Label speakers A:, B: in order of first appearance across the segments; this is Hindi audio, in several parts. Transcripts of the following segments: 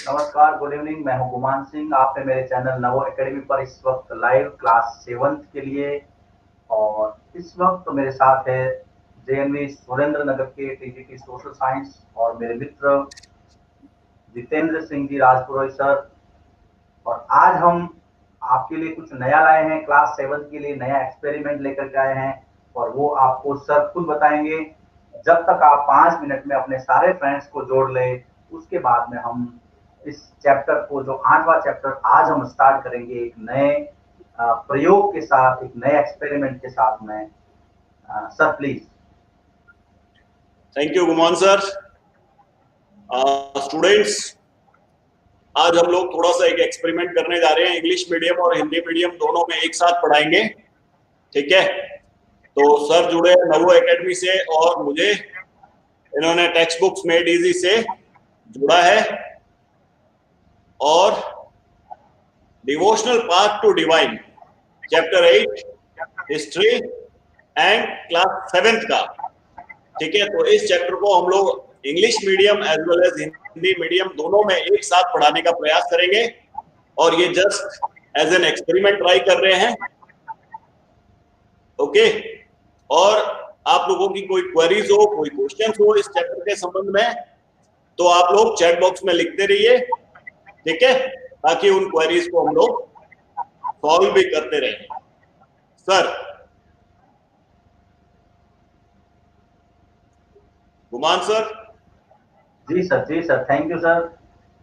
A: नमस्कार, गुड इवनिंग। मैं हूं गुमान सिंह। आप है मेरे चैनल नवो एकेडमी पर इस वक्त लाइव क्लास 7th के लिए। और इस वक्त मेरे साथ है जेएनवी सुरेंद्र नगर के टीजीटी सोशल साइंस और मेरे मित्र जितेंद्र सिंह जी राजपुरोहित सर। और आज हम आपके लिए कुछ नया लाए हैं। क्लास 7th के लिए नया एक्सपेरिमेंट लेकर के आए हैं और वो आपको सर खुद बताएंगे। जब तक आप 5 मिनट में अपने सारे फ्रेंड्स को जोड़ ले, उसके बाद में हम इस चैप्टर को, जो 8वां चैप्टर आज हम स्टार्ट करेंगे, एक नए प्रयोग के साथ, एक नए एक्सपेरिमेंट के साथ में। Sir please.
B: Thank you Guman sir. Students, आज हम लोग थोड़ा सा एक एक्सपेरिमेंट करने जा रहे हैं। इंग्लिश मीडियम और हिंदी मीडियम दोनों में एक साथ पढ़ाएंगे, ठीक है। तो सर जुड़े हैं नवो एकेडमी से और मुझे इन्होंने टेक्स्ट बुक्स मेड इजी से जुड़ा है और devotional path to divine chapter 8 history and class 7th का, ठीक है। तो इस चैप्टर को हम लोग English medium as well as Hindi medium दोनों में एक साथ पढ़ाने का प्रयास करेंगे और ये just as an experiment try कर रहे हैं, ओके। और आप लोगों की कोई क्वेरीज हो, कोई क्वेश्चन हो इस चैप्टर के संबंध में, तो आप लोग चैट बॉक्स में लिखते रहिए, ठीक है, ताकि उन क्वेरीज को हम लोग सॉल्व भी करते रहें। Sir Guman sir.
A: जी सर, थैंक यू सर।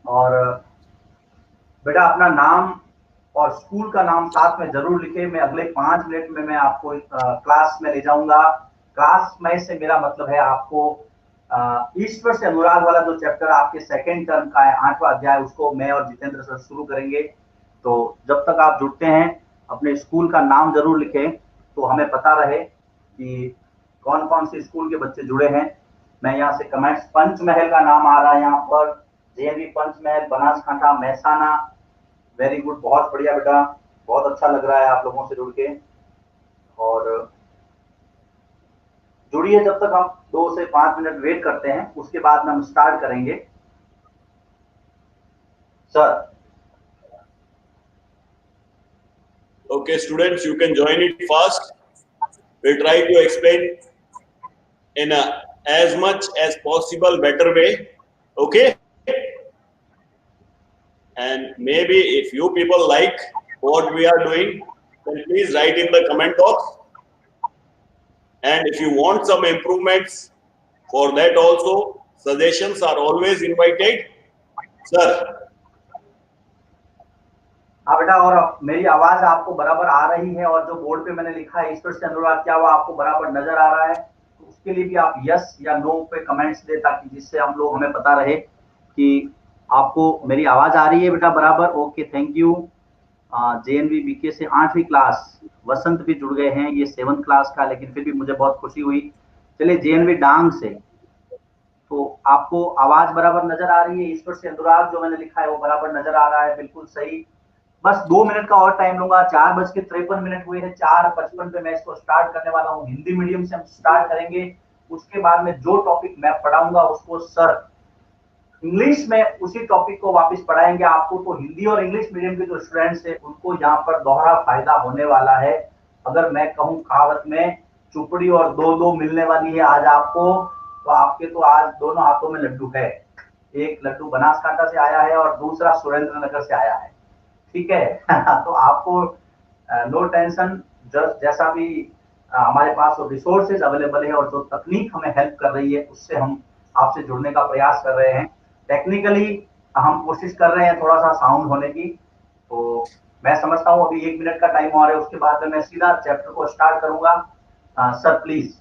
A: और बेटा अपना नाम और स्कूल का नाम साथ में जरूर लिखे। मैं अगले 5 मिनट में मैं आपको क्लास में ले जाऊंगा। क्लास में से मेरा मतलब है आपको ईश्वर से अनुराग वाला जो चैप्टर आपके सेकेंड टर्म का है, 8वां अध्याय, उसको मैं और जितेंद्र सर शुरू करेंगे। तो जब तक आप जुड़ते हैं, अपने स्कूल का नाम जरूर लिखें तो हमें पता रहे कि कौन कौन से स्कूल के बच्चे जुड़े हैं। मैं यहाँ से कमेंट्स, पंचमहल का नाम आ रहा है यहाँ पर, JNV Panchmahal, Banaskantha, Mehsana. Very good, बहुत बढ़िया बेटा, बहुत अच्छा लग रहा है आप लोगों से जुड़ के। और जुड़िए, जब तक हम 2 से 5 मिनट वेट करते हैं, उसके बाद में हम स्टार्ट करेंगे। Sir
B: Okay, students, you can join it fast. We'll try to explain in a as much as possible better way, okay? And maybe if you people like what we are doing, then please write in the comment box. And if you want some improvements, for that also, suggestions are always invited. Sir.
A: हाँ बेटा, और मेरी आवाज आपको बराबर आ रही है और जो बोर्ड पे मैंने लिखा है ईश्वर से अनुराग, क्या वो आपको बराबर नजर आ रहा है? तो उसके लिए भी आप यस या नो पे कमेंट्स दे, ताकि जिससे हम लोग, हमें पता रहे कि आपको मेरी आवाज आ रही है बेटा बराबर। Okay, thank you. JNV BK से 8वीं क्लास, वसंत भी जुड़ गए हैं। ये 7th क्लास का, लेकिन फिर भी मुझे बहुत खुशी हुई। चलिए, जेएनवी डांग से, तो आपको आवाज बराबर नजर आ रही है? ईश्वर से अनुराग जो मैंने लिखा है वो बराबर नजर आ रहा है? बिल्कुल सही। बस 2 मिनट का और टाइम लूंगा। 4:53 हुए हैं। 4:55 पे मैं इसको स्टार्ट करने वाला हूँ। हिंदी मीडियम से हम स्टार्ट करेंगे। उसके बाद में जो टॉपिक मैं पढ़ाऊंगा उसको सर इंग्लिश में उसी टॉपिक को वापस पढ़ाएंगे आपको। तो हिंदी और इंग्लिश मीडियम के जो स्टूडेंट्स हैं उनको यहाँ पर दोहरा फायदा होने वाला है। अगर मैं कहूँ कहावत में, चुपड़ी और दो दो मिलने वाली है आज आपको। तो आपके तो आज दोनों हाथों में लड्डू है। एक लड्डू बनासकांठा से आया है और दूसरा सुरेंद्र नगर से आया है, ठीक है। तो आपको नो टेंशन। जैसा भी हमारे पास रिसोर्सेज अवेलेबल है और जो तकनीक हमें हेल्प कर रही है, उससे हम आपसे जुड़ने का प्रयास कर रहे हैं। टेक्निकली हम कोशिश कर रहे हैं थोड़ा सा साउंड होने की। तो मैं समझता हूँ अभी 1 मिनट का टाइम और है, उसके बाद में मैं सीधा चैप्टर को स्टार्ट करूंगा। Sir please.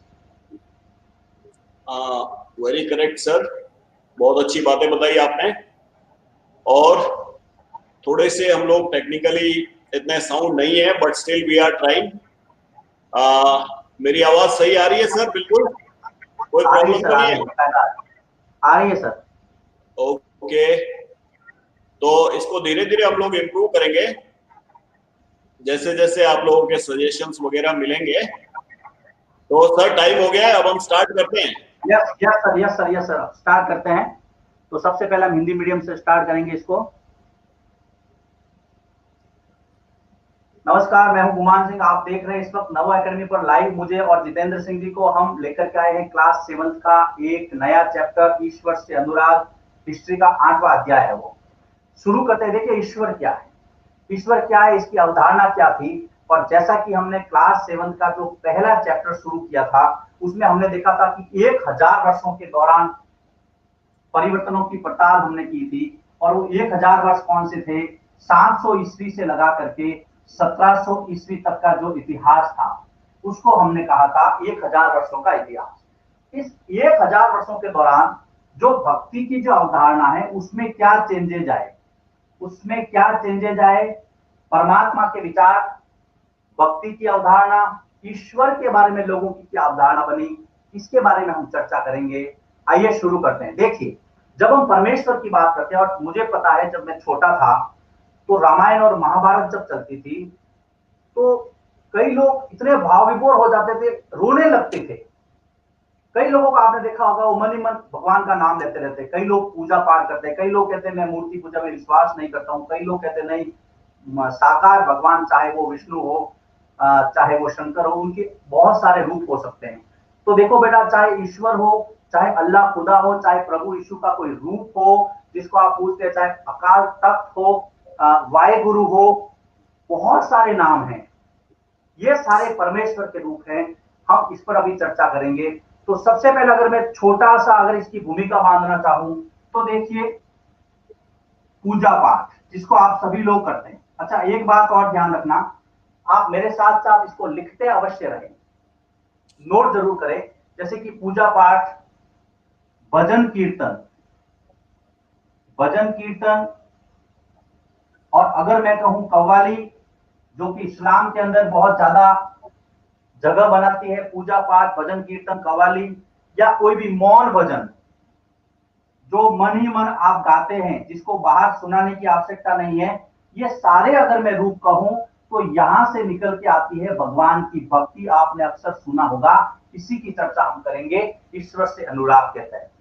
B: Very correct sir, बहुत अच्छी बातें बताई आपने। और थोड़े से हम लोग टेक्निकली इतने साउंड नहीं है, but still we are trying. मेरी आवाज सही आ रही है सर? बिल्कुल कोई प्रॉब्लम तो नहीं है?
A: आ रही है सर।
B: ओके, तो इसको धीरे धीरे हम लोग इम्प्रूव करेंगे जैसे जैसे आप लोगों के सजेशंस वगैरह मिलेंगे। तो सर टाइम हो गया है, अब हम स्टार्ट करते हैं।
A: यस सर, स्टार्ट करते हैं। तो सबसे पहले हम हिंदी मीडियम से स्टार्ट करेंगे इसको। नमस्कार, मैं हूं गुमान सिंह। आप देख रहे हैं इस वक्त नव एकेडमी पर लाइव। मुझे और जितेंद्र सिंह जी को हम लेकर के आए हैं क्लास 7th का एक नया चैप्टर, ईश्वर से अनुराग। हिस्ट्री का 8वां अध्याय है वो। शुरू करते हैं। देखिए ईश्वर क्या है, ईश्वर क्या है, इसकी अवधारणा क्या थी। और जैसा कि हमने क्लास 7 का जो पहला चैप्टर शुरू किया था उसमें हमने देखा था कि 1000 वर्षों के दौरान परिवर्तनों की पड़ताल हमने की थी। और वो 1000 वर्ष कौन से थे? 700 ईस्वी से लगा करके 1700 ईस्वी तक का जो इतिहास था उसको हमने कहा था 1000 वर्षों का इतिहास। इस 1000 वर्षों के दौरान जो भक्ति की जो अवधारणा है उसमें क्या चेंजेज आए, उसमें क्या चेंजेज आए, परमात्मा के विचार, भक्ति की अवधारणा, ईश्वर के बारे में लोगों की क्या अवधारणा बनी, इसके बारे में हम चर्चा करेंगे। आइए शुरू करते हैं। देखिए जब हम परमेश्वर की बात करते हैं, और मुझे पता है जब मैं छोटा था तो रामायण और महाभारत जब चलती थी तो कई लोग इतने भाव विभोर हो जाते थे, रोने लगते थे। कई लोगों को आपने देखा होगा वो मन ही मन भगवान का नाम लेते रहते। कई लोग पूजा पाठ करते हैं, कई लोग कहते हैं मैं मूर्ति पूजा में विश्वास नहीं करता हूँ, कई लोग कहते हैं नहीं, साकार भगवान चाहे वो विष्णु हो चाहे वो शंकर हो, उनके बहुत सारे रूप हो सकते हैं। तो देखो बेटा, चाहे ईश्वर हो, चाहे अल्लाह खुदा हो, चाहे प्रभु यीशु का कोई रूप हो जिसको आप पूछते हैं, चाहे अकाल तख्त हो, वाहे गुरु हो, बहुत सारे नाम हैं, ये सारे परमेश्वर के रूप हैं। हम इस पर अभी चर्चा करेंगे। तो सबसे पहले अगर मैं छोटा सा अगर इसकी भूमिका बांधना चाहूं तो देखिए पूजा पाठ जिसको आप सभी लोग करते हैं। अच्छा एक बात और ध्यान रखना, आप मेरे साथ साथ इसको लिखते अवश्य रहें, नोट जरूर करें। जैसे कि पूजा पाठ, भजन कीर्तन, भजन कीर्तन, और अगर मैं कहूं कव्वाली जो कि इस्लाम के अंदर बहुत ज्यादा जगह बनाती है, पूजा पाठ, भजन कीर्तन, कव्वाली, या कोई भी मौन भजन जो मन ही मन आप गाते हैं जिसको बाहर सुनाने की आवश्यकता नहीं है, ये सारे अगर मैं रूप कहूं तो यहां से निकल के आती है भगवान की भक्ति। आपने अक्सर सुना होगा, इसी की चर्चा हम करेंगे ईश्वर से अनुराग के तहत।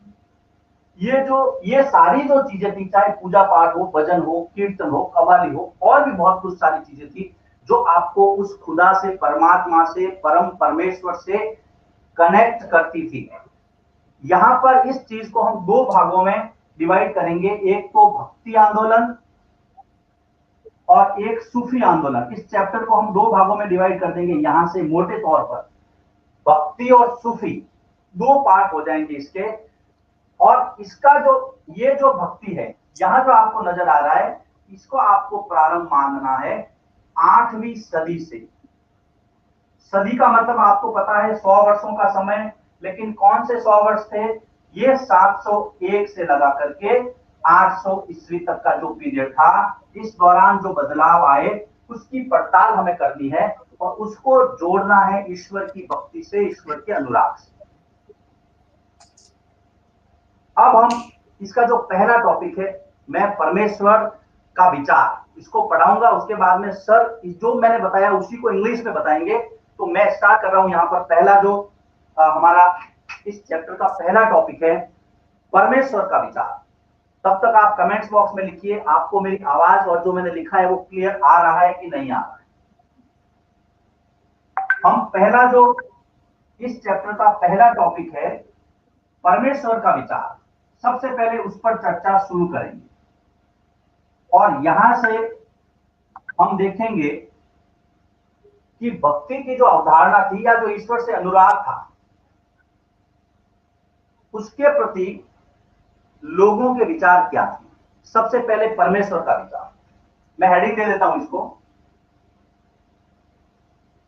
A: ये सारी जो चीजें थी, चाहे पूजा पाठ हो, भजन हो, कीर्तन हो, कव्वाली हो, और भी बहुत कुछ सारी चीजें थी जो आपको उस खुदा से, परमात्मा से, परम परमेश्वर से कनेक्ट करती थी। यहां पर इस चीज को हम दो भागों में डिवाइड करेंगे, एक तो भक्ति आंदोलन और एक सूफी आंदोलन। इस चैप्टर को हम दो भागों में डिवाइड कर देंगे यहां से मोटे तौर पर। भक्ति और सूफी दो पार्ट हो जाएंगे इसके। और इसका जो ये जो भक्ति है यहां जो आपको नजर आ रहा है, इसको आपको प्रारंभ मानना है 8वीं सदी से। सदी का मतलब आपको पता है 100 वर्षों का समय, लेकिन कौन से 100 वर्ष थे? ये 701 से लगा करके 800 ईस्वी तक का जो पीरियड था, इस दौरान जो बदलाव आए उसकी पड़ताल हमें करनी है और उसको जोड़ना है ईश्वर की भक्ति से, ईश्वर के अनुराग से। अब हम इसका जो पहला टॉपिक है, मैं परमेश्वर का विचार इसको पढ़ाऊंगा, उसके बाद में सर जो मैंने बताया उसी को इंग्लिश में बताएंगे। तो मैं स्टार्ट कर रहा हूं यहां पर। पहला जो हमारा इस चैप्टर का पहला टॉपिक है परमेश्वर का विचार। तब तक आप कमेंट्स बॉक्स में लिखिए आपको मेरी आवाज और जो मैंने लिखा है वो क्लियर आ रहा है कि नहीं आ रहा है। हम पहला जो इस चैप्टर का पहला टॉपिक है परमेश्वर का विचार, सबसे पहले उस पर चर्चा शुरू करेंगे। और यहां से हम देखेंगे कि भक्ति की जो अवधारणा थी या जो ईश्वर से अनुराग था, उसके प्रति लोगों के विचार क्या थे। सबसे पहले परमेश्वर का विचार, मैं हेडिंग दे देता हूं इसको,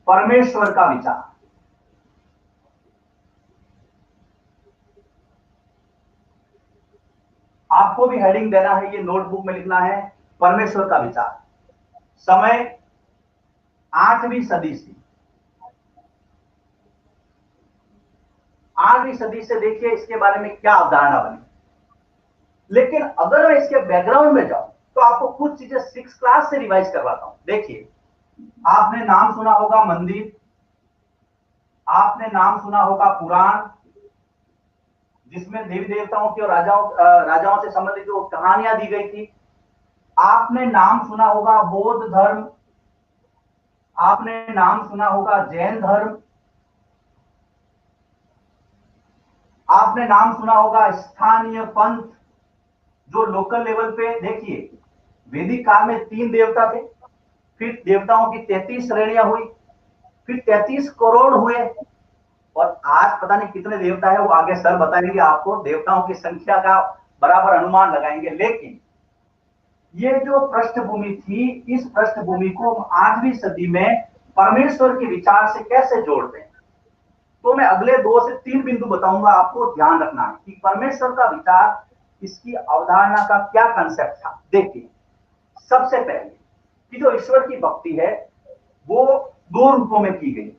A: परमेश्वर का विचार। आपको भी हेडिंग देना है, ये नोटबुक में लिखना है, परमेश्वर का विचार। समय 8वीं सदी से, 8वीं सदी से देखिए इसके बारे में क्या अवधारणा बनी। लेकिन अगर मैं इसके बैकग्राउंड में जाऊं तो आपको कुछ चीजें 6th क्लास से रिवाइज करवाता हूं। देखिए आपने नाम सुना होगा मंदिर, आपने नाम सुना होगा पुराण, जिसमें देवी देवताओं की और राजाओं से संबंधित जो कहानियां दी गई थी। आपने नाम सुना होगा बौद्ध धर्म, आपने नाम सुना होगा जैन धर्म, आपने नाम सुना होगा स्थानीय पंथ, जो लोकल लेवल पे। देखिए, वैदिक काल में 3 देवता थे, फिर देवताओं की 33 श्रेणियां हुई, फिर 33 करोड़ हुए, और आज पता नहीं कितने देवता है, वो आगे सर बताएंगे आपको, देवताओं की संख्या का बराबर अनुमान लगाएंगे। लेकिन ये जो पृष्ठभूमि थी, इस पृष्ठभूमि को 8वीं सदी में परमेश्वर के विचार से कैसे जोड़ते हैं, तो मैं अगले 2 से 3 बिंदु बताऊंगा, आपको ध्यान रखना है कि परमेश्वर का विचार, इसकी अवधारणा का क्या कंसेप्ट था। देखिए, सबसे पहले कि जो ईश्वर की भक्ति है वो 2 रूपों में की गई।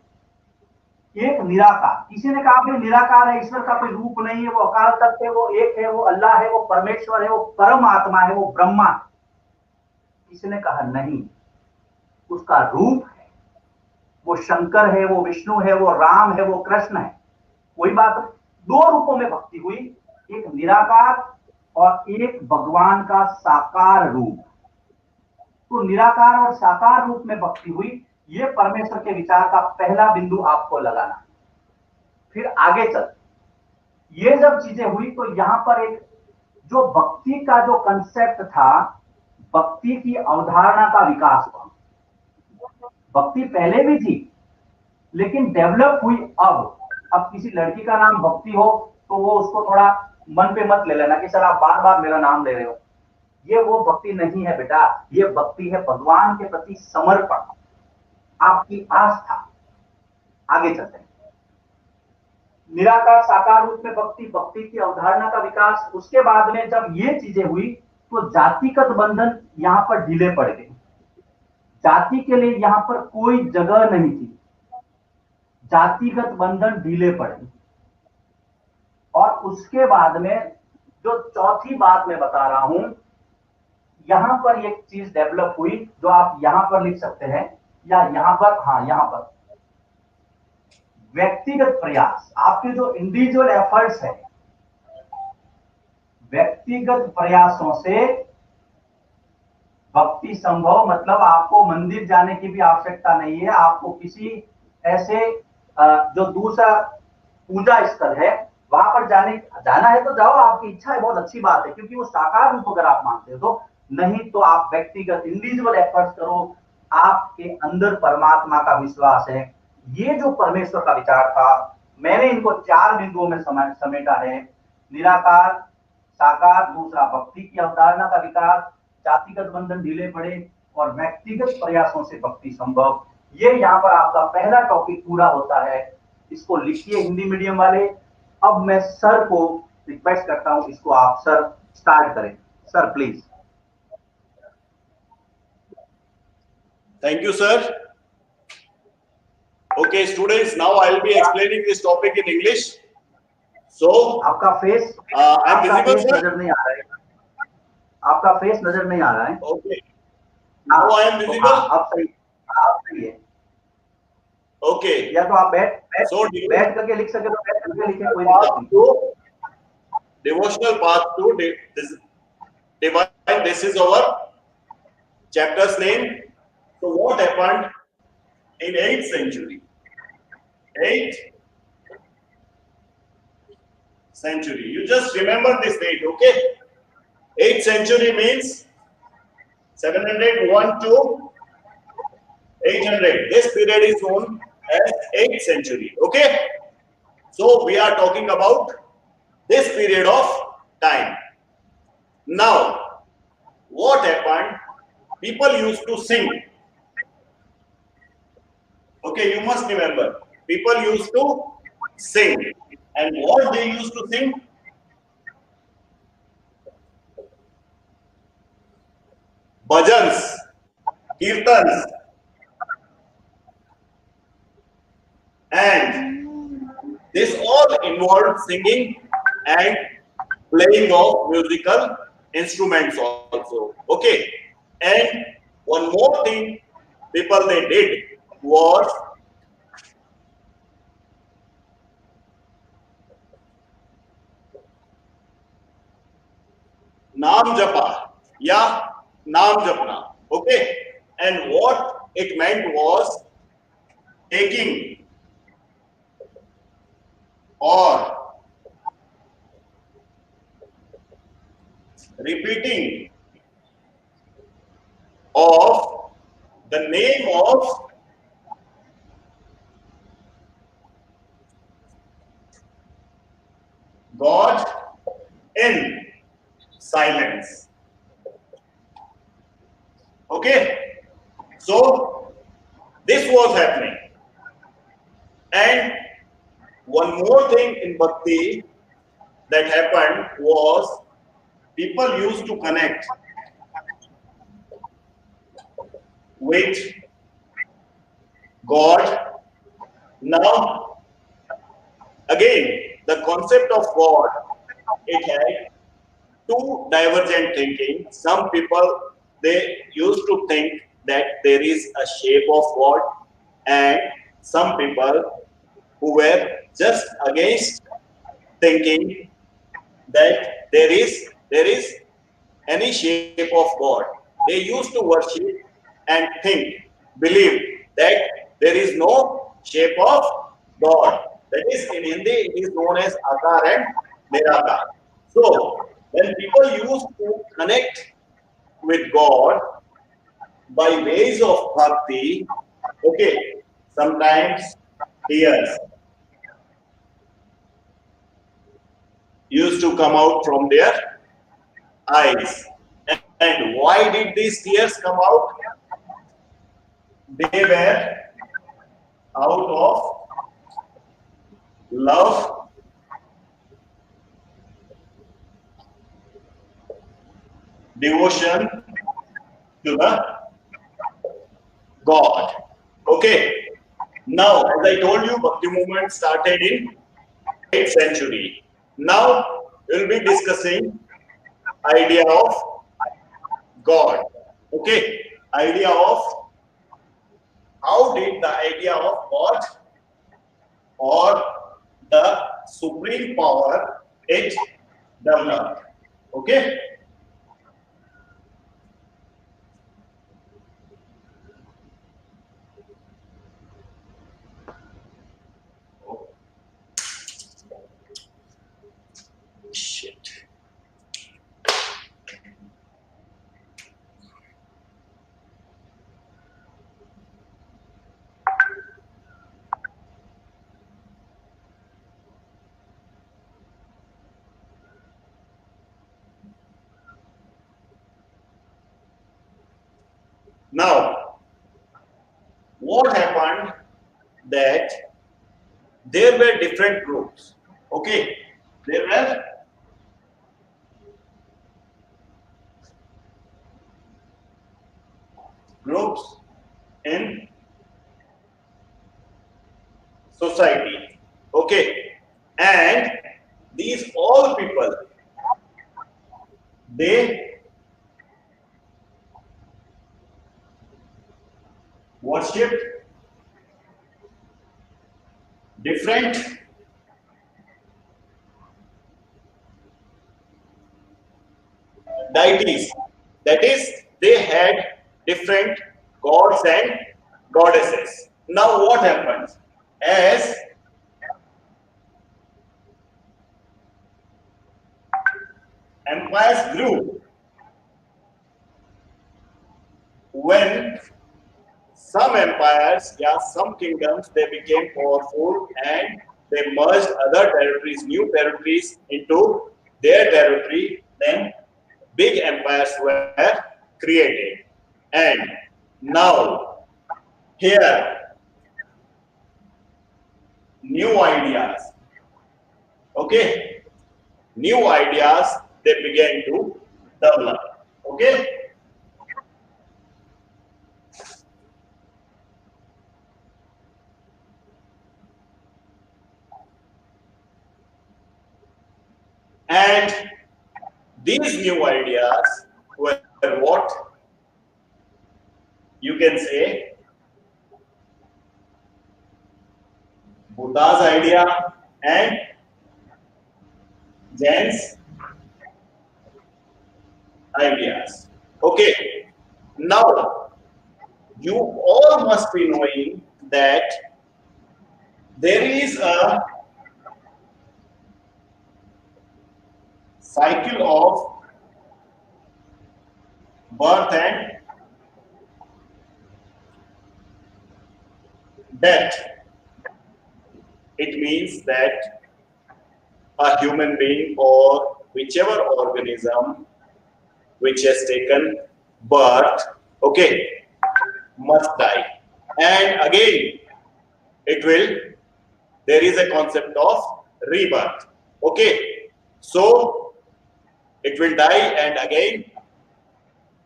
A: एक निराकार, किसी ने कहा कि निराकार है, ईश्वर का कोई रूप नहीं है, वो अकाल तत्व है, वो एक है, वो अल्लाह है, वो परमेश्वर है, वो परम आत्मा है, वो ब्रह्मा है। किसी ने कहा नहीं, उसका रूप है, वो शंकर है, वो विष्णु है, वो राम है, वो कृष्ण है। कोई बात नहीं, 2 रूपों में भक्ति हुई, एक निराकार और एक भगवान का साकार रूप। तो निराकार और साकार रूप में भक्ति हुई, ये परमेश्वर के विचार का पहला बिंदु आपको लगाना। फिर आगे चल, ये जब चीजें हुई तो यहां पर एक जो भक्ति का जो कंसेप्ट था, भक्ति की अवधारणा का विकास हुआ। भक्ति पहले भी थी, लेकिन डेवलप हुई अब किसी लड़की का नाम भक्ति हो तो वो उसको थोड़ा मन पे मत ले लेना कि सर आप बार बार मेरा नाम ले रहे हो। ये वो भक्ति नहीं है बेटा, ये भक्ति है भगवान के प्रति समर्पण, आपकी आस्था। आगे चलते हैं, निराकार साकार रूप में भक्ति, भक्ति की अवधारणा का विकास। उसके बाद में जब ये चीजें हुई तो जातिगत बंधन यहां पर ढीले पड़ गए, जाति के लिए यहां पर कोई जगह नहीं थी, जातिगत बंधन ढीले पड़े। और उसके बाद में जो चौथी बात मैं बता रहा हूं, यहां पर एक चीज डेवलप हुई जो आप यहां पर लिख सकते हैं, या यहां पर, हाँ यहां पर, व्यक्तिगत प्रयास। आपके जो इंडिविजुअल एफर्ट्स है, व्यक्तिगत प्रयासों से भक्ति संभव। मतलब आपको मंदिर जाने की भी आवश्यकता नहीं है, आपको किसी ऐसे जो दूसरा पूजा स्थल है वहां पर जाना है तो जाओ, आपकी इच्छा है, बहुत अच्छी बात है, क्योंकि वो साकार रूप अगर आप मानते हो तो। नहीं तो आप व्यक्तिगत इंडिविजुअल एफर्ट्स करो, आपके अंदर परमात्मा का विश्वास है। ये जो परमेश्वर का विचार था, मैंने इनको 4 बिंदुओं में समेटा है। निराकार, साकार, दूसरा भक्ति की अवधारणा का विकास, जातिगत बंधन ढीले पड़े, और व्यक्तिगत प्रयासों से भक्ति संभव। ये यहाँ पर आपका पहला टॉपिक पूरा होता है। इसको लिखिए हिंदी मीडियम वाले। अब मैं सर को रिक्वेस्ट करता हूं, इसको आप सर स्टार्ट करें। Sir please.
B: Thank you, sir. Okay, students, now I'll be explaining this topic in English. So,
A: आपका फेस
B: I'm visible, sir?
A: नजर नहीं आ रहा है, आपका फेस नजर नहीं आ रहा है।
B: Okay. Now I am visible?
A: आप सही, आप सही है।
B: Okay.
A: या तो आप बैठ करके लिख सके तो बैठ करके लिखें, कोई
B: दिक्कत नहीं। Devotional path to divine. This is our chapter's name. So what happened in 8th century? 8th century. You just remember this date, okay? 8th century means 701 to 800. This period is known as 8th century, okay? So we are talking about this period of time. Now, what happened? People used to sing. Okay, you must remember. People used to sing. And what they used to sing? Bhajans, kirtans. And this all involved singing and playing of musical instruments also. Okay. And one more thing people they did was नाम जपा या नाम जपना. Okay, and what it meant was taking or repeating of the name of God in silence. Okay, so this was happening. And one more thing in Bhakti that happened was people used to connect with God. Now, again, the concept of God, it had two divergent thinking. Some people, they used to think that there is a shape of God, and some people who were just against thinking that there is any shape of God. They used to worship and think, believe that there is no shape of God. That is, in Hindi, it is known as Akar and Nirakar. So, when people used to connect with God by ways of bhakti, okay, sometimes tears used to come out from their eyes. And why did these tears come out? They were out of love, devotion to the God. Okay. Now, as I told you, Bhakti movement started in 8th century. Now, we'll be discussing idea of God. Okay. Idea of how did the idea of God or the supreme power it developed. Okay. Shit. Now, what happened that there were different groups. Okay, there were groups in society. Okay, and these all people, they worshipped different deities. That is, they had different gods and goddesses. Now, what happens? As empires grew, when some empires, yeah, some kingdoms, they became powerful and they merged other territories, new territories into their territory. Then big empires were created. And now, here, new ideas, okay, new ideas, they began to develop. Okay. And these new ideas were what you can say Buddha's idea and Jain's ideas. Okay, now you all must be knowing that there is a cycle of birth and death. It means that a human being or whichever organism which has taken birth, okay, must die. And again, there is a concept of rebirth. Okay, so it will die and again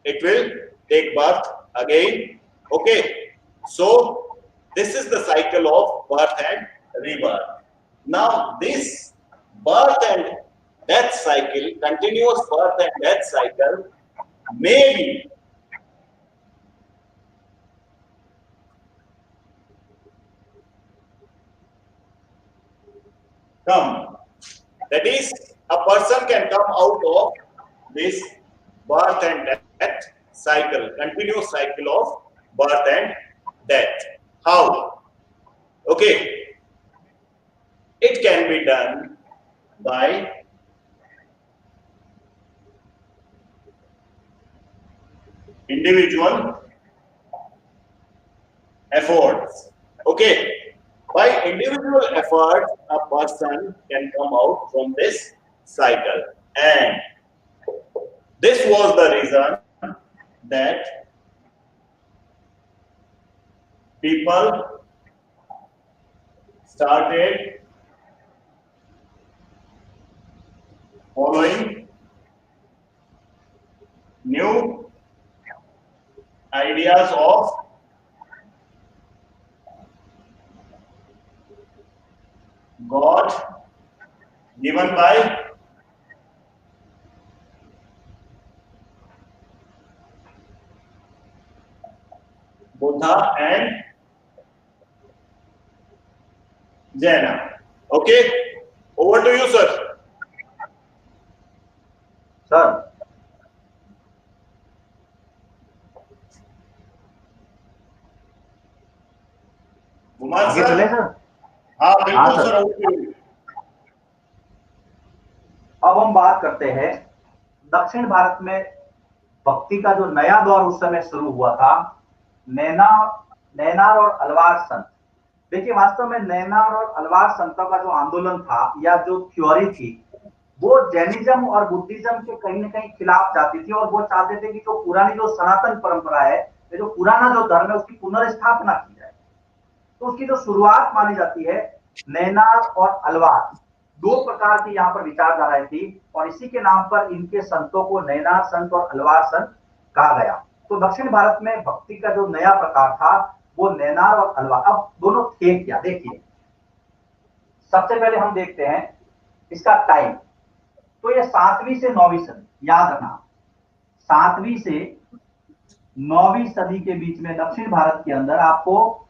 B: it will take birth again. Okay, so this is the cycle of birth and rebirth. Now this birth and death cycle, continuous birth and death cycle, may come. That is, a person can come out of this birth and death cycle, continuous cycle of birth and death. How? Okay, it can be done by individual efforts. Okay, by individual effort, a person can come out from this cycle, and this was the reason that people started following new ideas of God given by Buddha and Jaina. Okay, over to you, sir.
A: Sir
B: Kumar
A: आगे
B: सर।
A: चले सर।
B: हाँ बिल्कुल
A: sir.
B: Sir, over to you.
A: अब हम बात करते हैं दक्षिण भारत में भक्ति का जो नया दौर उस समय शुरू हुआ था, नैनार और अलवार संत। देखिए वास्तव में नैनार और अलवार संतों का जो आंदोलन था या जो थ्योरी थी, वो जैनिज्म और बुद्धिज्म के कहीं न कहीं खिलाफ जाती थी और वो चाहते थे कि जो पुरानी जो सनातन परंपरा है, जो पुराना जो धर्म है, उसकी पुनर्स्थापना की जाए। तो उसकी जो शुरुआत मानी जाती है नैनार और अलवार, दो प्रकार की यहाँ पर विचारधाराएं थी और इसी के नाम पर इनके संतों को नैनार संत और अलवार संत कहा गया। तो दक्षिण भारत में भक्ति का जो नया प्रकार था वो नैनार और अलवार। अब दोनों थे क्या, देखिए सबसे पहले हम देखते हैं इसका टाइम। तो ये 7वीं से 9वीं सदी, याद रखना 7वीं से 9वीं सदी के बीच में दक्षिण भारत के अंदर आपको,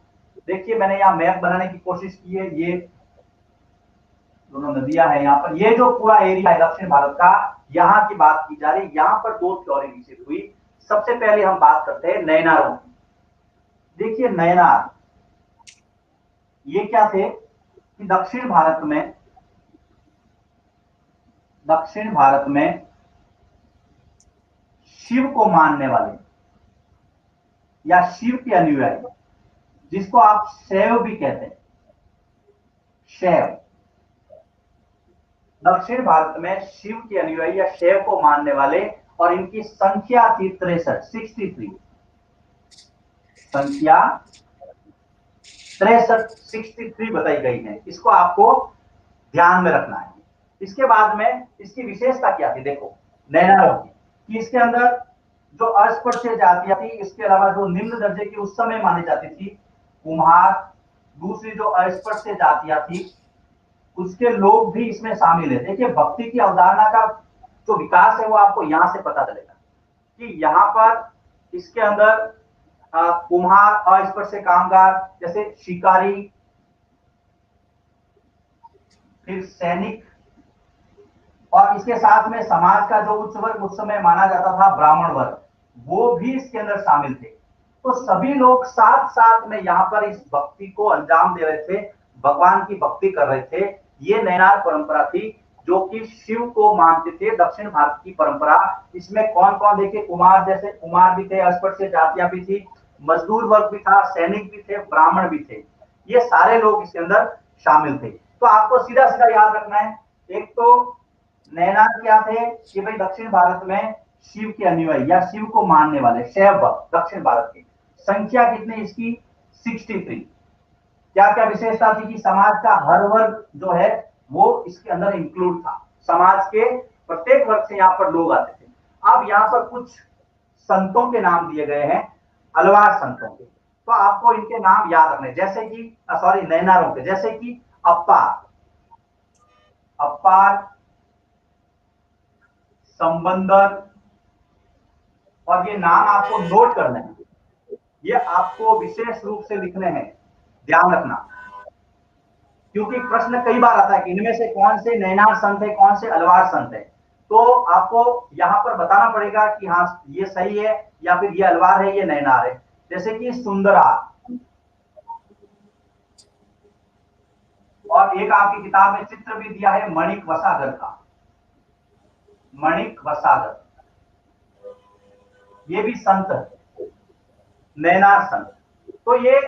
A: देखिए मैंने यहाँ मैप बनाने की कोशिश की है, ये दोनों नदियां हैं यहाँ पर, ये जो पूरा एरिया है दक्षिण भारत का, यहाँ की बात की जा रही है। यहाँ पर दो थ्योरी विकसित हुई। सबसे पहले हम बात करते हैं नैनारों की। देखिए नैनार ये क्या थे कि दक्षिण भारत में शिव को मानने वाले या शिव के अनुयायी, जिसको आप शैव भी कहते हैं, शैव, दक्षिण भारत में शिव के अनुयायी या शैव को मानने वाले, और इनकी संख्या थी 63 संख्या 63 बताई गई है। इसको आपको ध्यान में रखना है। इसके बाद में इसकी विशेषता क्या थी, देखो नैनारों की, कि इसके अंदर जो अस्पृश्य जातियां थी, इसके अलावा जो निम्न दर्जे की उस समय मानी जाती थी कुम्हार, दूसरी जो अस्पृश्य जातियां थी उसके लोग भी इसमें शामिल है। देखिए भक्ति की अवधारणा का जो विकास है वो आपको यहां से पता चलेगा कि यहाँ पर इसके अंदर कुम्हार, अस्पृश्य कामगार जैसे शिकारी, फिर सैनिक, और इसके साथ में समाज का जो उच्च वर्ग उस समय माना जाता था ब्राह्मण वर्ग, वो भी इसके अंदर शामिल थे। तो सभी लोग साथ साथ में यहाँ पर इस भक्ति को अंजाम दे रहे थे, भगवान की भक्ति कर रहे थे। ये नैनार परंपरा थी जो कि शिव को मानते थे, दक्षिण भारत की परंपरा। इसमें कौन कौन, देखिए कुमार, जैसे कुमार भी थे, अस्पृश्य जातियां भी थी, मजदूर वर्ग भी था, सैनिक भी थे, ब्राह्मण भी थे, ये सारे लोग इसके अंदर शामिल थे। तो आपको सीधा सीधा याद रखना है, एक तो नैनार क्या थे कि भाई दक्षिण भारत में शिव के अनुयायी या शिव को मानने वाले शैव भक्त दक्षिण भारत की संख्या कितनी इसकी 63। क्या क्या विशेषता थी कि समाज का हर वर्ग जो है वो इसके अंदर इंक्लूड था, समाज के प्रत्येक वर्ग से यहाँ पर लोग आते थे। अब यहाँ पर कुछ संतों के नाम दिए गए हैं, अलवार संतों के, तो आपको इनके नाम याद रखने, जैसे कि सॉरी नैनारों के, जैसे कि अप्पार, अप्पार, संबंदर, और ये नाम आपको नोट करने हैं, ये आपको विशेष रूप से लिखने हैं, ध्यान रखना, क्योंकि प्रश्न कई बार आता है कि इनमें से कौन से नैनार संत है, कौन से अलवार संत है। तो आपको यहां पर बताना पड़ेगा कि हाँ ये सही है या फिर ये अलवार है, ये नैनार है। जैसे कि सुंदरार, और एक आपकी किताब में चित्र भी दिया है मणिक वसागर का, मणिक वसागर, ये भी संत है, नैनार संत। तो ये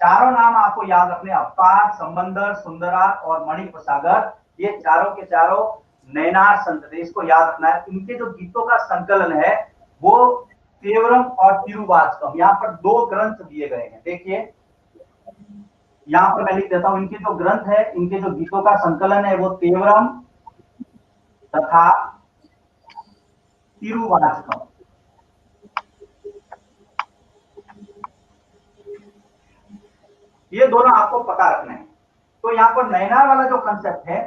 A: चारों नाम आपको याद रखने, अपार, संबंदर, सुंदरार और मणिक वसागर, ये चारों के चारों नैनार संत थे, इसको याद रखना है। इनके जो गीतों का संकलन है वो तेवरम और तिरुवाचकम, यहाँ पर दो ग्रंथ दिए गए हैं। देखिए यहाँ पर मैं लिख देता हूं, इनके जो ग्रंथ है, इनके जो गीतों का संकलन है वो तेवरम तथा तिरुवाचकम। ये दोनों आपको पता रखने हैं। तो यहाँ पर नैनार वाला जो कंसेप्ट है,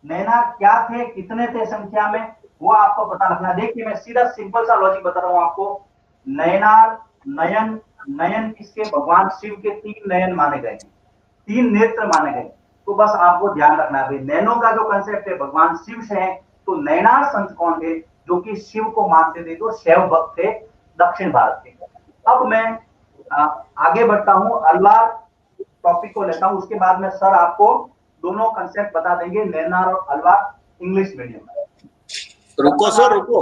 A: नैनार क्या थे, कितने थे संख्या में, वो आपको पता रखना। देखिए मैं सीधा सिंपल सा लॉजिक बता रहा हूं आपको। नैनार, नयन, नयन किसके, भगवान शिव के तीन नयन माने गए, तीन नेत्र माने गए। तो बस आपको ध्यान रखना है भाई, नैनों का जो कंसेप्ट है भगवान शिव से है। तो नैनार संत कौन थे, जो कि शिव को मानते थे, जो शैव भक्त थे दक्षिण भारत के। अब मैं आगे बढ़ता हूं, अलवार टॉपिक को लेता हूं, उसके बाद में सर आपको दोनों कंसेप्ट बता देंगे, नैनार और अलवार, इंग्लिश मीडियम में।
B: रुको सर रुको,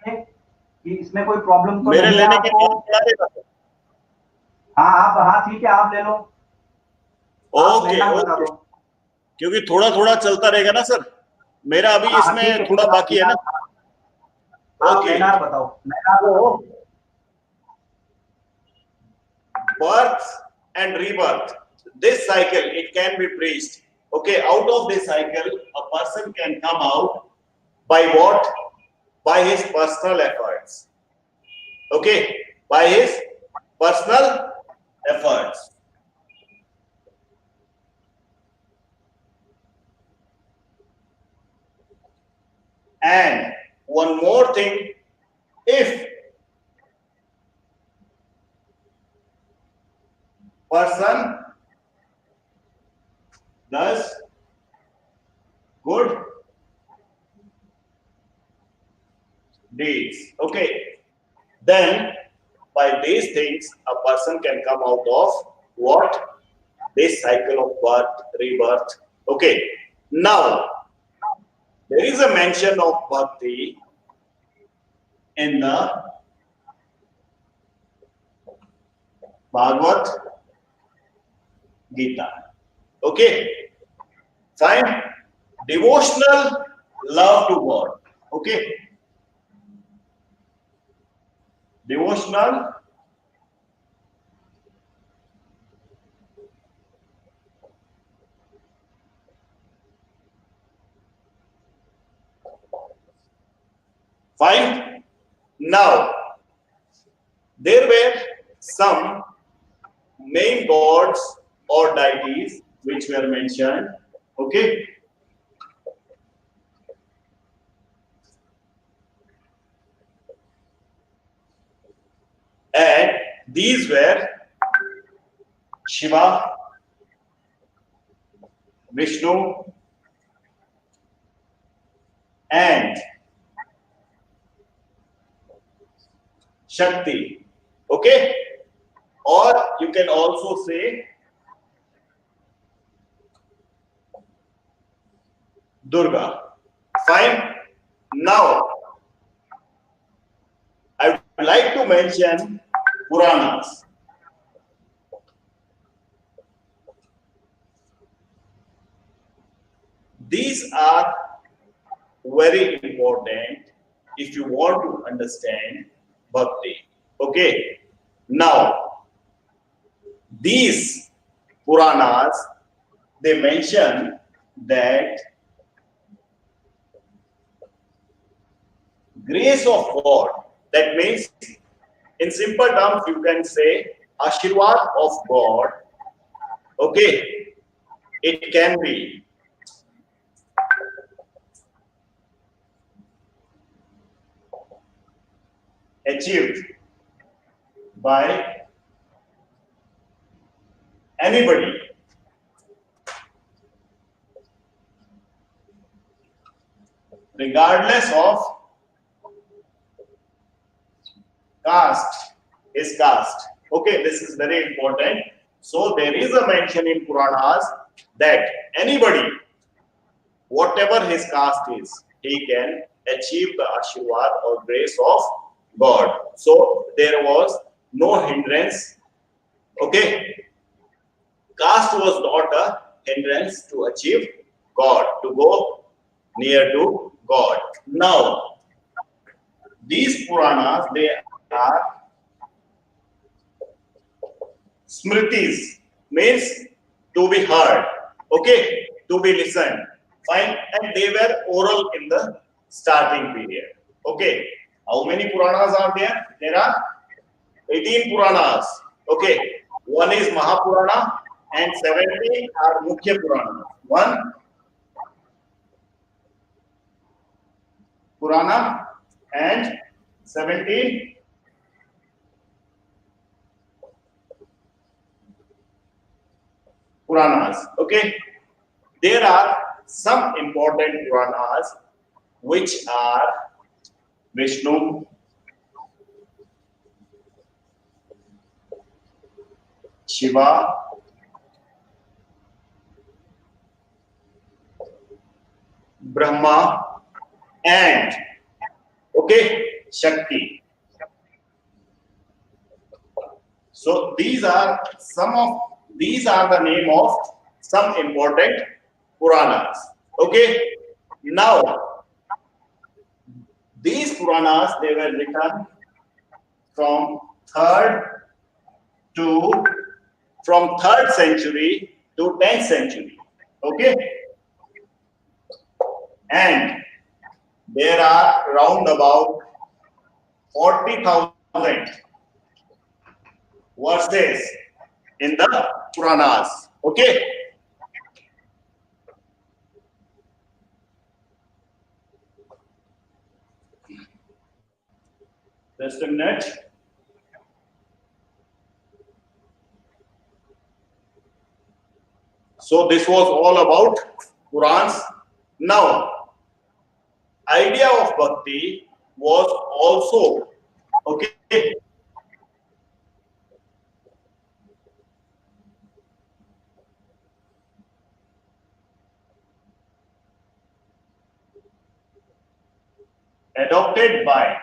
A: कि इसमें कोई प्रॉब्लम तो
B: मेरे
A: नहीं है
B: लेने के
A: आपको?
B: बाद क्या देगा?
A: हाँ आप, हाँ ठीक है, आप ले लो, आप
B: ओके
A: नैनार बता
B: ओके,
A: दो।
B: क्योंकि थोड़ा थोड़ा चलता रहेगा ना सर, मेरा अभी
A: हाँ ठीक
B: इसमें
A: है, ठीक
B: थोड़ा
A: है,
B: बाकी है ना।
A: आप
B: ओके,
A: नैनार बताओ, नैनार
B: तो
A: बताओ।
B: birth and rebirth, this cycle it can be preached. Okay, out of this cycle a person can come out by what? By his personal efforts. Okay, by his personal efforts. And one more thing, if person does good deeds, okay, then by these things a person can come out of what? This cycle of birth, rebirth. Okay, now there is a mention of bhakti in the Bhagavad Gita. Okay, fine. Devotional love to God. Okay, devotional fine. Now there were some main gods or deities which were mentioned. Okay, and these were Shiva, Vishnu, and Shakti. Okay, or you can also say Durga. Fine. Now I would like to mention Puranas. These are very important if you want to understand bhakti. Okay, now these Puranas, they mention that grace of God, that means in simple terms you can say Ashirwad of God. Okay, it can be achieved by anybody regardless of caste, his caste. Okay, this is very important. So there is a mention in Puranas that anybody, whatever his caste is, he can achieve the Ashirwad or grace of God. So there was no hindrance. Okay, caste was not a hindrance to achieve God, to go near to God. Now, these Puranas, they are smritis, means to be heard, okay, to be listened. Fine, and they were oral in the starting period. Okay, how many Puranas are there? There are 18 Puranas. Okay, one is Mahapurana and 70 are Mukhya Purana. One Purana and 17 Puranas. Okay, there are some important Puranas which are Vishnu, Shiva, Brahma, and okay, Shakti. So these are the name of some important Puranas. Okay, now these Puranas, they were written from to from 3rd century to 10th century. Okay, and there are round about 40,000 verses in the Puranas. Okay, just a minute. So this was all about Purans. Now, idea of bhakti was also okay. Adopted by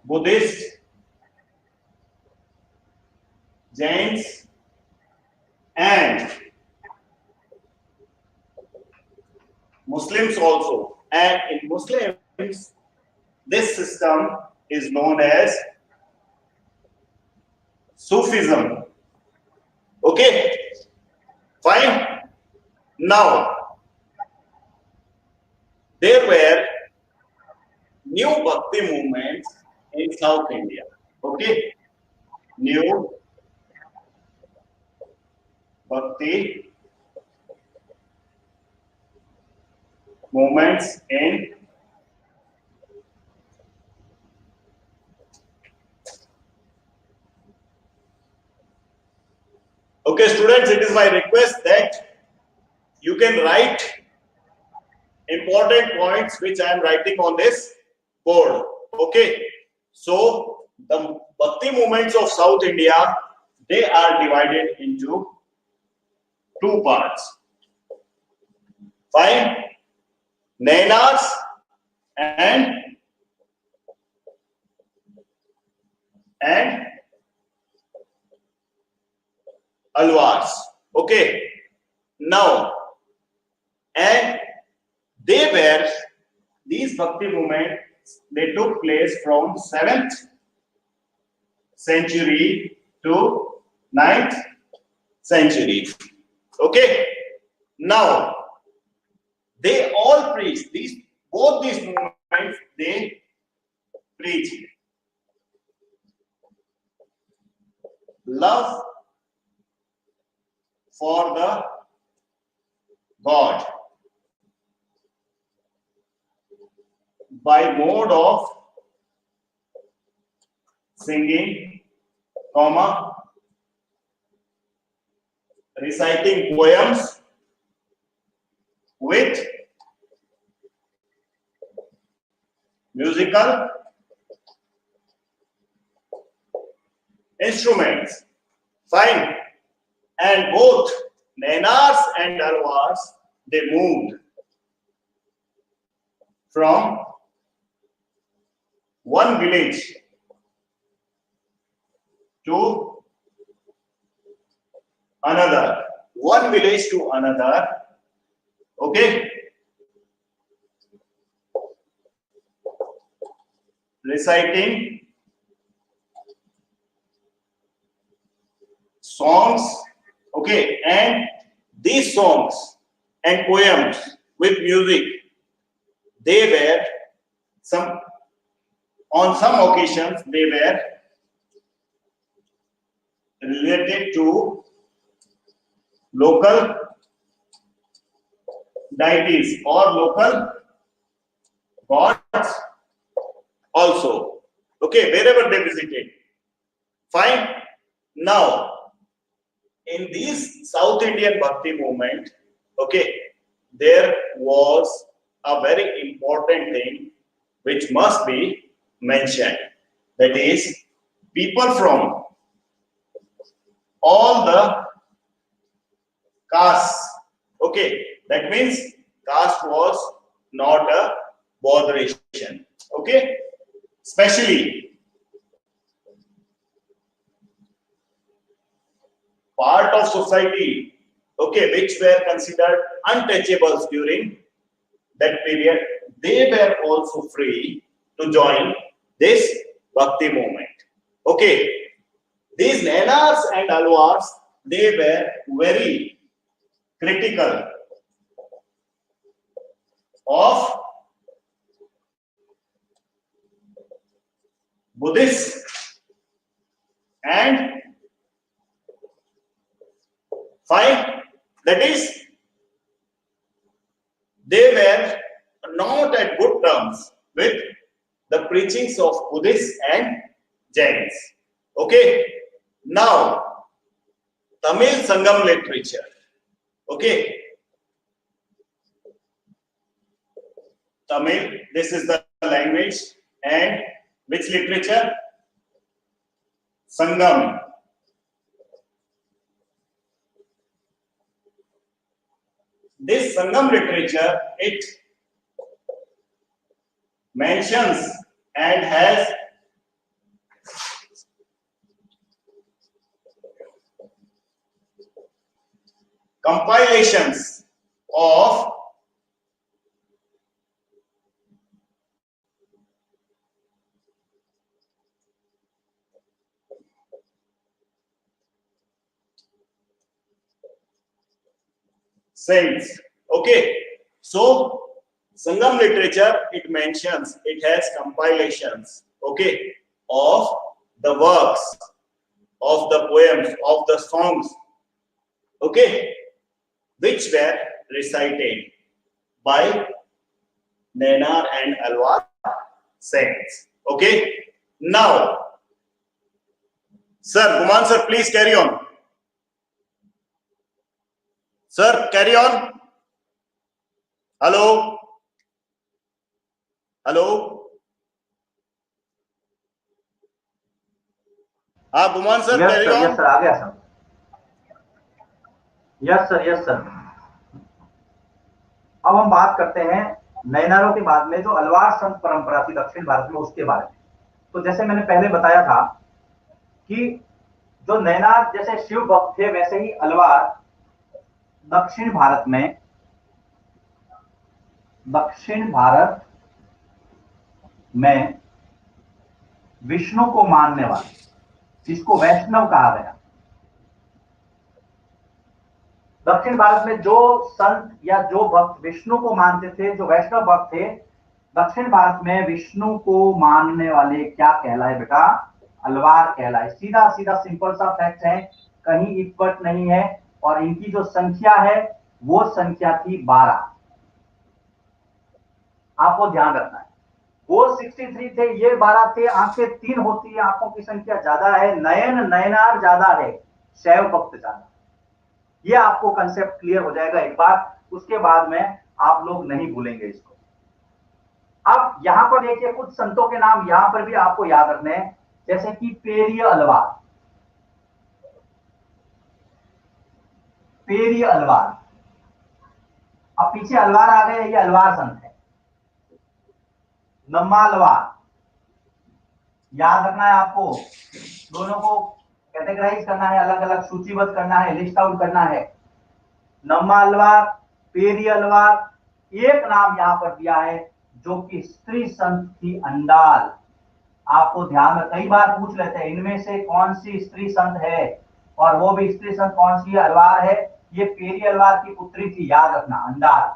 B: Buddhists, Jains, and Muslims also. And in Muslims, this system is known as Sufism. Okay, fine. Now, there were new bhakti movements in South India. Okay, new bhakti movements in okay, students, it is my request that you can write important points which I am writing on this board. Okay, so the Bhakti movements of South India, they are divided into two parts. Fine. Nainas and Alwars. Okay. Now, and they were, these Bhakti movements, they took place from 7th century to 9th century. Okay. Now, they all preach, both these movements, they preach love for the God by mode of singing, reciting poems with musical instruments. Fine. And both Nainars and Alwars, they moved from one village to another. One village to another. Okay. Reciting songs. Okay. And these songs and poems with music, they were on some occasions, they were related to local deities or local gods also. Okay, wherever they visited. Fine. Now, in this South Indian Bhakti movement, okay, there was a very important thing which must be mentioned. That is, people from all the castes. Okay, that means caste was not a botheration. Okay, especially part of society, okay, which were considered untouchables during that period, they were also free to join this Bhakti movement. Okay, these Nainars and Alwars, they were very critical of Buddhists and fine, that is, they were not at good terms with the preachings of Buddhists and Jains. Okay, now Tamil Sangam literature. Okay, Tamil, this is the language, and which literature? Sangam. This Sangam literature, it mentions and has compilations of saints. Okay, so Sangam literature, it mentions, it has compilations, okay, of the works, of the poems, of the songs, okay, which were recited by Nainar and Alwar saints. Okay, now, sir, Guman sir, please carry on. Sir, carry on. Hello hello, हाँ Buman sir,
A: yes
B: carry
A: sir,
B: on.
A: Yes sir, आ गया sir. Yes sir, yes sir. अब हम बात करते हैं नैनारों के बाद में जो अलवार संत परंपरा थी दक्षिण भारत में, उसके बारे में। तो जैसे मैंने पहले बताया था कि जो नैनार जैसे शिव भक्त थे, वैसे ही अलवार दक्षिण भारत में, दक्षिण भारत में विष्णु को मानने वाले, जिसको वैष्णव कहा गया। दक्षिण भारत में जो संत या जो भक्त विष्णु को मानते थे, जो वैष्णव भक्त थे, दक्षिण भारत में विष्णु को मानने वाले क्या कहलाए बेटा? अलवार कहलाए। सीधा सीधा सिंपल सा फैक्ट है, कहीं इक्वट नहीं है। और इनकी जो संख्या है वो संख्या थी 12। आपको ध्यान रखना है, वो 63 थे, ये 12 थे। आंखें 3 होती है, आंखों की संख्या ज्यादा है, नयन नयनार ज्यादा है, शैव भक्त ज्यादा। ये आपको कंसेप्ट क्लियर हो जाएगा एक बार, उसके बाद में आप लोग नहीं भूलेंगे इसको। अब यहां पर देखिए कुछ संतों के नाम यहां पर भी आपको याद रखने हैं, जैसे कि पेरिय अलवार। पेरिय अलवार, अब पीछे अलवार आ गए, ये अलवार संत है। नम्मा अलवार, याद रखना है आपको, दोनों को कैटेगराइज करना है, अलग अलग सूचीबद्ध करना है, लिस्ट आउट करना है। नम्मा अलवार, पेरी अलवार। एक नाम यहां पर दिया है जो कि स्त्री संत थी, अंडाल। आपको ध्यान में कई बार पूछ लेते हैं इनमें से कौन सी स्त्री संत है, और वो भी स्त्री संत कौन सी अलवार है? ये पेरी अलवार की पुत्री थी, याद रखना, अंडाल।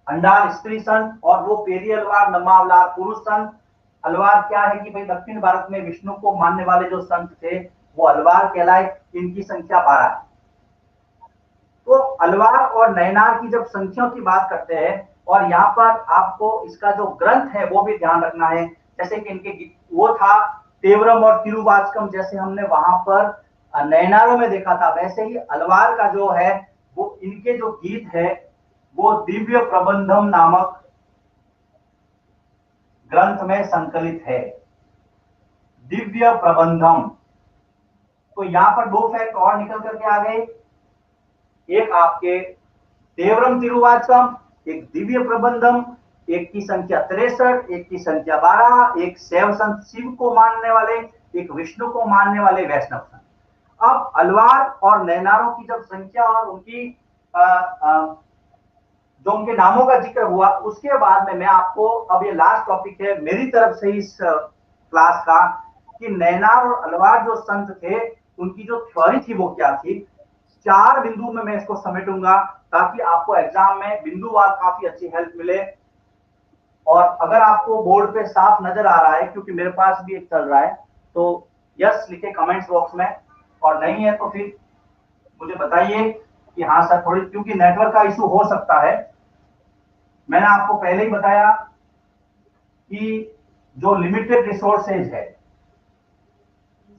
A: अंडाल स्त्री संत और वो पेरी अलवार नम्मा अलवार पुरुष संत। अलवार क्या है कि भाई दक्षिण भारत में विष्णु को मानने वाले जो संत थे वो अलवार कहलाए। इनकी संख्या 12 है। तो अलवार और नैनार की जब संख्याओं की बात करते हैं, और यहाँ पर आपको इसका जो ग्रंथ है वो भी ध्यान रखना है। जैसे कि इनके वो था तेवरम और तिरुवाचकम, जैसे हमने वहां पर नैनारों में देखा था, वैसे ही अलवार का जो है वो इनके जो गीत है वो दिव्य प्रबंधम नामक ग्रंथ में संकलित है। दिव्य प्रबंधम। तो यहां पर 2 फैक्ट और निकल करके आ गए, एक आपके देवरम तिरुवाचकम, एक दिव्य प्रबंधम। एक की संख्या 63, एक की संख्या 12, एक शैव संत शिव को मानने वाले, एक विष्णु को मानने वाले वैष्णव संत। अब अलवार और नैनारों की जब संख्या और उनकी जो उनके नामों का जिक्र हुआ, उसके बाद में मैं आपको, अब ये लास्ट टॉपिक है मेरी तरफ से इस क्लास का, कि नैनार और अलवार जो संत थे उनकी जो थ्योरी थी वो क्या थी। 4 बिंदु में मैं इसको समेटूंगा ताकि आपको एग्जाम में बिंदुवार काफी अच्छी हेल्प मिले। और अगर आपको बोर्ड पे साफ नजर आ रहा है, क्योंकि मेरे पास भी एक चल रहा है, तो यस लिखे कमेंट्स बॉक्स में, और नहीं है तो फिर मुझे बताइए कि हाँ सर, थोड़ी क्योंकि नेटवर्क का इशू हो सकता है। मैंने आपको पहले ही बताया कि जो लिमिटेड रिसोर्सेज है,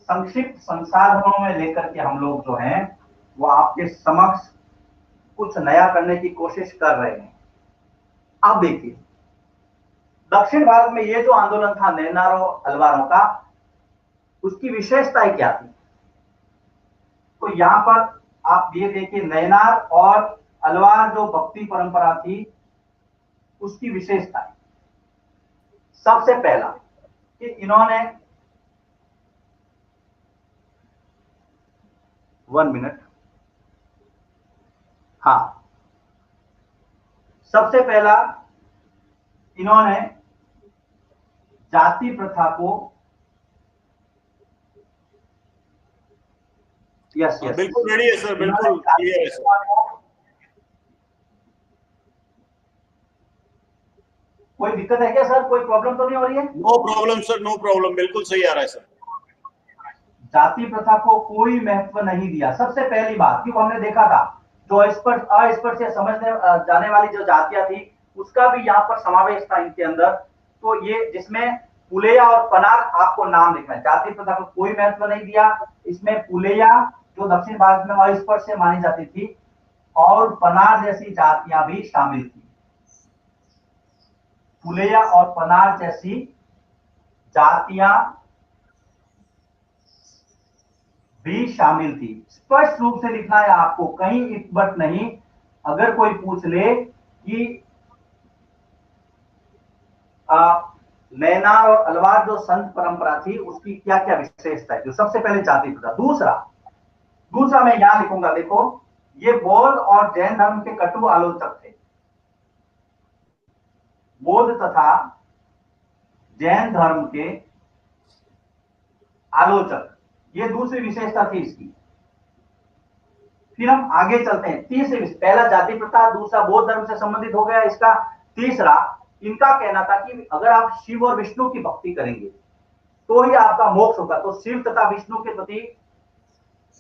A: संक्षिप्त संसाधनों में लेकर के हम लोग जो हैं वो आपके समक्ष कुछ नया करने की कोशिश कर रहे हैं। अब देखिए, दक्षिण भारत में ये जो आंदोलन था नैनारों अलवारों का, उसकी विशेषताएं क्या थी? तो यहां पर आप ये देखिए, नैनार और अलवार जो भक्ति परंपरा थी उसकी विशेषताएं। सबसे पहला कि इन्होंने 1 मिनट, हाँ, सबसे पहला इन्होंने जाति प्रथा को, यस यस,
B: बिल्कुल रेडी है सर, बिल्कुल क्लियर है सर।
A: कोई दिक्कत है क्या सर? कोई प्रॉब्लम तो नहीं हो रही है?
B: No problem sir, no problem, बिल्कुल सही आ रहा है सर।
A: जाति प्रथा को कोई महत्व नहीं दिया, सबसे पहली बात। क्योंकि हमने देखा था जो अस्पष्ट से समझने जाने वाली जो जातियां थी उसका भी यहाँ पर समावेश था इनके अंदर। तो ये जिसमें पुलेया और पनार आपको नाम लिखना है। जाति प्रथा को कोई महत्व नहीं दिया। इसमें पुलेया जो दक्षिण भारत में अस्पष्ट से मानी जाती थी, और पनार जैसी जातियां भी शामिल थी। पुलेया और पनार जैसी जातियां भी शामिल थी। स्पष्ट रूप से लिखना है आपको, कहीं इट बट नहीं। अगर कोई पूछ ले कि नैनार और अलवार जो संत परंपरा थी उसकी क्या क्या विशेषता है, जो सबसे पहले जाति प्रथा। दूसरा मैं यहां लिखूंगा, देखो ये बौद्ध और जैन धर्म के कटु आलोचक थे। बौद्ध तथा जैन धर्म के आलोचक, ये दूसरी विशेषता थी इसकी। फिर हम आगे चलते हैं। तीसरी, पहला जाति प्रथा, दूसरा बौद्ध धर्म से संबंधित हो गया इसका। तीसरा, इनका कहना था कि अगर आप शिव और विष्णु की भक्ति करेंगे तो ही आपका मोक्ष होगा। तो शिव तथा विष्णु के प्रति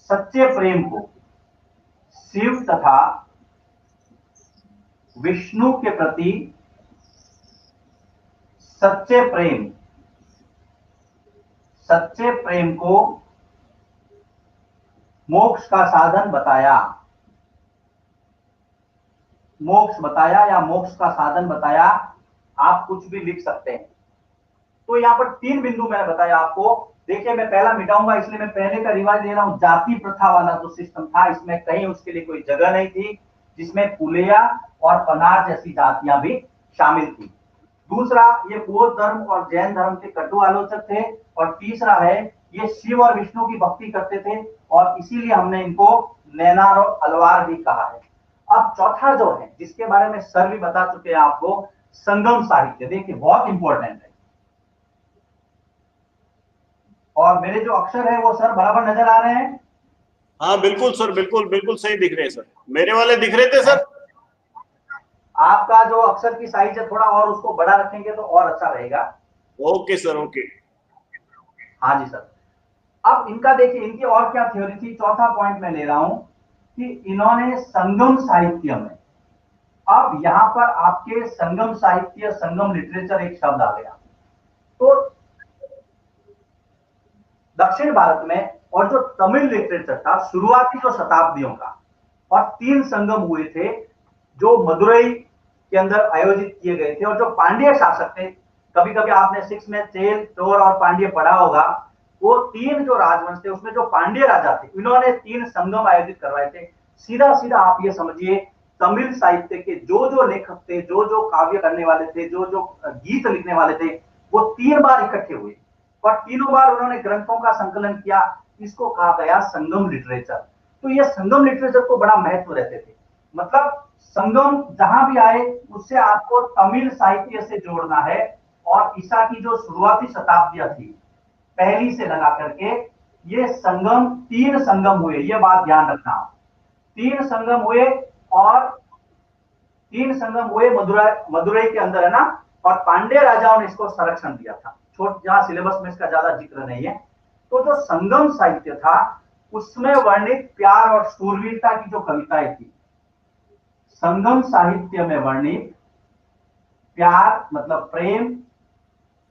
A: सच्चे प्रेम को, शिव तथा विष्णु के प्रति सच्चे प्रेम को मोक्ष का साधन बताया। या मोक्ष का साधन बताया, आप कुछ भी लिख सकते हैं। तो यहां पर 3 बिंदु मैंने बताया आपको। देखिए मैं पहला मिटाऊंगा, इसलिए मैं पहले का रिवाज दे रहा हूं। जाति प्रथा वाला जो सिस्टम था, इसमें कहीं उसके लिए कोई जगह नहीं थी, जिसमें पुलेया और पनार जैसी जातियां भी शामिल थी। दूसरा, ये बौद्ध धर्म और जैन धर्म के कटु आलोचक थे। और तीसरा है, ये शिव और विष्णु की भक्ति करते थे, और इसीलिए हमने इनको नैनार और अलवार भी कहा है। अब चौथा जो है, जिसके बारे में सर भी बता चुके हैं आपको, संगम साहित्य। देखिए बहुत इंपॉर्टेंट है। और मेरे जो अक्षर है वो सर बराबर नजर आ रहे हैं?
B: हाँ बिल्कुल सर, बिल्कुल बिल्कुल सही दिख रहे हैं सर। मेरे वाले दिख रहे थे सर?
A: आपका जो अक्षर की साइज है थोड़ा और उसको बड़ा रखेंगे तो और अच्छा रहेगा।
B: Okay sir, okay.
A: हाँ जी सर। अब इनका देखिए, इनकी और क्या थ्योरी थी। चौथा पॉइंट मैं ले रहा हूं कि इन्होंने संगम साहित्य में, अब यहां पर आपके संगम साहित्य, संगम लिटरेचर एक शब्द आ गया। तो दक्षिण भारत में और जो तमिल लिटरेचर था शुरुआती जो शताब्दियों का, और 3 संगम हुए थे जो मदुरई के अंदर आयोजित किए गए थे। और जो पांड्य शासक थे, कभी कभी आपने 6 में चेल, चोर और पांड्य पढ़ा होगा, वो 3 जो राजवंश थे उसमें जो पांड्य राजा थे, इन्होंने 3 संगम आयोजित करवाए थे। सीधा सीधा आप ये समझिए, तमिल साहित्य के जो जो लेखक थे, जो जो काव्य करने वाले थे, जो जो गीत लिखने वाले थे, वो 3 बार इकट्ठे हुए और तीनों बार उन्होंने ग्रंथों का संकलन किया। इसको कहा गया संगम लिटरेचर। तो ये संगम लिटरेचर को बड़ा महत्व रहते थे। मतलब संगम जहां भी आए उससे आपको तमिल साहित्य से जोड़ना है। और ईसा की जो शुरुआती शताब्दियां थी, पहली से लगा करके ये संगम, 3 संगम हुए, ये बात ध्यान रखना। 3 संगम हुए, और 3 संगम हुए मदुरई के अंदर, है ना। और पांड्य राजाओं ने इसको संरक्षण दिया था। जहां सिलेबस में इसका ज्यादा जिक्र नहीं है। तो जो संगम साहित्य था उसमें वर्णित प्यार और शूरवीरता की जो कविताएं थी, संगम साहित्य में वर्णित प्यार मतलब प्रेम,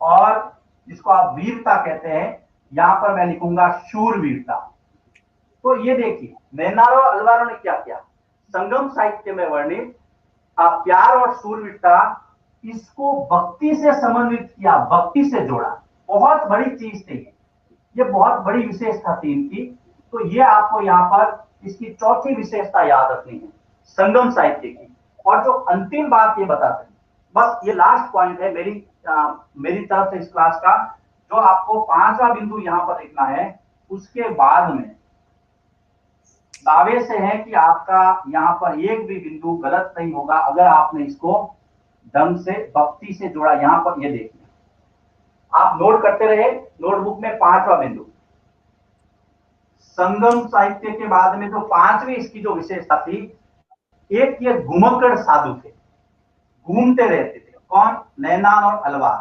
A: और जिसको आप वीरता कहते हैं, यहां पर मैं लिखूंगा शूरवीरता। तो ये देखिए नैनार और अलवारों ने क्या किया, संगम साहित्य में वर्णित प्यार और शूरवीरता, इसको भक्ति से समन्वित किया, भक्ति से जोड़ा। बहुत बड़ी चीज थी ये बहुत बड़ी विशेषता थी इनकी। तो ये आपको यहाँ पर इसकी चौथी विशेषता याद रखनी है संगम साहित्य की। और जो अंतिम बात ये बताते हैं, बस ये लास्ट पॉइंट है मेरी तरफ से इस क्लास का, जो आपको 5वां बिंदु यहाँ पर लिखना है। उसके बाद में दावे से है कि आपका यहाँ पर एक भी बिंदु गलत नहीं होगा अगर आपने इसको ढंग से भक्ति से जोड़ा। यहाँ पर ये देखिए, आप नोट करते रहे नोटबुक में। 5वां बिंदु, संगम साहित्य के बाद में जो 5वीं इसकी जो विशेषता थी, एक ये घुमक्कड़ साधु थे, घूमते रहते थे। कौन? नैनार और अलवार।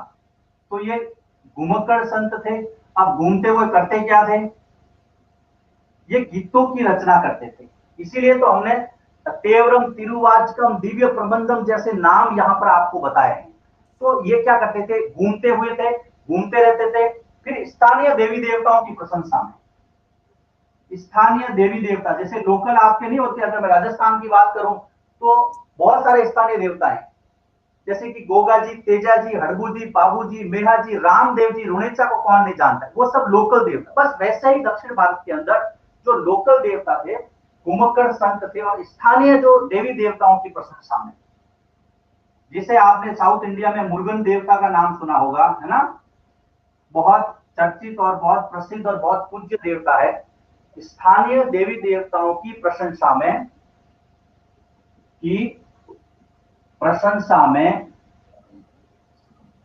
A: तो ये घुमक्कड़ संत थे। अब घूमते हुए करते क्या थे? ये गीतों की रचना करते थे। इसीलिए तो हमने तेवरम, तिरुवाचकम, दिव्य प्रबंधम जैसे नाम यहाँ पर आपको बताए हैं। तो ये क्या करते थे? घूमते हुए थे, घूमते रहते थे। फिर स्थानीय देवी देवताओं की प्रशंसा में, स्थानीय देवी देवता, जैसे लोकल आपके नहीं होते, अगर मैं राजस्थान की बात करूं तो बहुत सारे स्थानीय देवता हैं, जैसे कि गोगा जी, तेजा जी, हड़बू जी, बाबू जी, मेहा जी, रामदेव जी, रुणेचा को कौन नहीं जानता है, वो सब लोकल देवता। बस वैसे ही दक्षिण भारत के अंदर जो लोकल देवता थे, कुम्भकर्ण संत थे, और स्थानीय जो देवी देवताओं की प्रशंसा में, जिसे आपने साउथ इंडिया में मुरुगन देवता का नाम सुना होगा, है ना, बहुत चर्चित और बहुत प्रसिद्ध और बहुत पूज्य देवता है। स्थानीय देवी देवताओं की प्रशंसा में, की प्रशंसा में,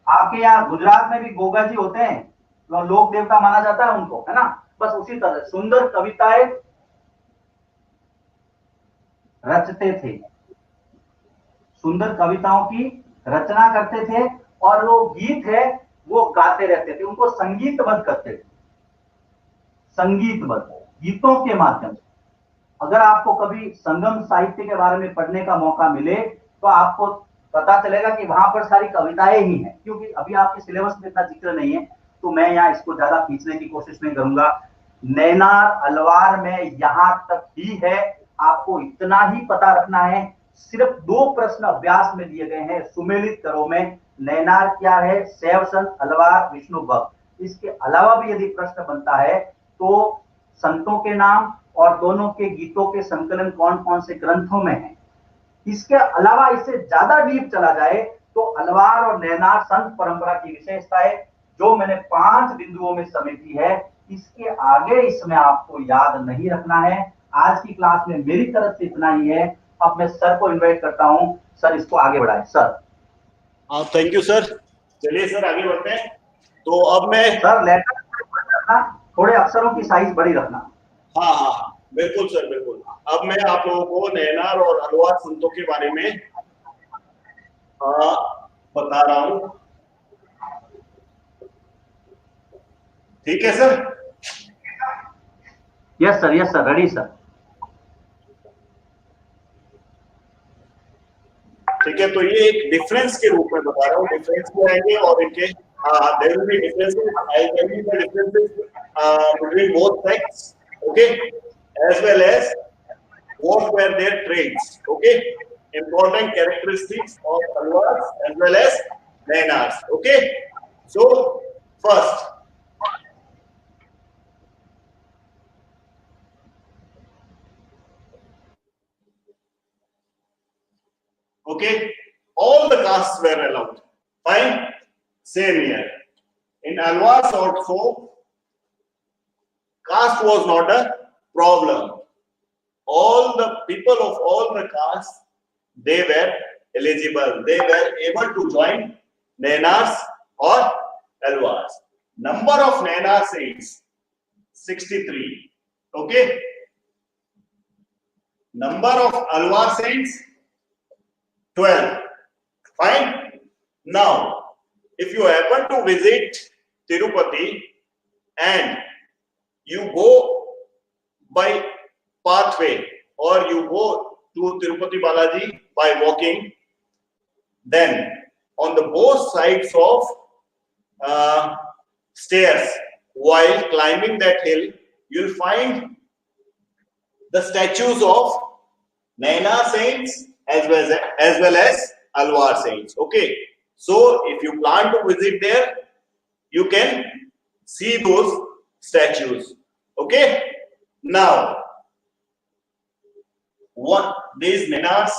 A: आपके यहाँ गुजरात में भी गोगा जी होते हैं, तो लोक देवता माना जाता है उनको, है ना। बस उसी तरह सुंदर कविताएं रचते थे, सुंदर कविताओं की रचना करते थे, और वो गीत है वो गाते रहते थे, उनको संगीतबद्ध करते थे, संगीतबद्ध गीतों के माध्यम से। अगर आपको कभी संगम साहित्य के बारे में पढ़ने का मौका मिले तो आपको पता चलेगा कि वहां पर सारी कविताएं ही हैं, क्योंकि अभी आपके सिलेबस में इतना जिक्र नहीं है, तो मैं यहाँ इसको ज्यादा खींचने की कोशिश नहीं करूंगा। नैनार अलवार में यहाँ तक ही है, आपको इतना ही पता रखना है। सिर्फ 2 प्रश्न अभ्यास में दिए गए हैं, सुमेलित करो में, नैनार क्या है, शैव संत, अलवार, विष्णु भक्त। इसके अलावा भी यदि प्रश्न बनता है तो संतों के नाम और दोनों के गीतों के संकलन कौन कौन से ग्रंथों में है। इसके अलावा इससे ज्यादा डीप चला जाए तो अलवार और नैनार संत परंपरा की विशेषता है, जो मैंने 5 बिंदुओं में समेटी है। इसके आगे इसमें आपको याद नहीं रखना है। आज की क्लास में मेरी तरफ से इतना ही है। अब मैं सर को इन्वाइट करता हूं, सर इसको आगे बढ़ाएं। सर।
B: हाँ, थैंक यू सर। चलिए सर आगे बढ़ते हैं। तो अब मैं
A: सर लेटर थोड़े अक्षरों की साइज बड़ी रखना।
B: हाँ हाँ हाँ, बिल्कुल सर, बिल्कुल। अब मैं आप लोगों को नैनार और अलवार संतों के बारे में बता रहा हूं। ठीक है sir?
A: Yes sir, ready sir.
B: ठीक है, तो ये एक डिफरेंस के रूप में बता रहा हूँ। डिफरेंस क्या है और इनके there will be differences. I will tell you the differences between both sects, okay, as well as what were their traits, okay, important characteristics of alwars as well as nainars, okay. So first, okay, all the castes were allowed, fine. Same here in alwars also, caste was not a problem. All the people of all the castes, they were eligible, they were able to join nainars or alwars. Number of nainars is 63, okay. Number of alwar saints 12, fine. Now if you happen to visit Tirupati and you go by pathway or you go to Tirupati Balaji by walking, then on the both sides of stairs while climbing that hill, you'll find the statues of Nainar saints as well as Alwar saints, okay. So if you plan to visit there, you can see those statues, okay. Now what these Nainars,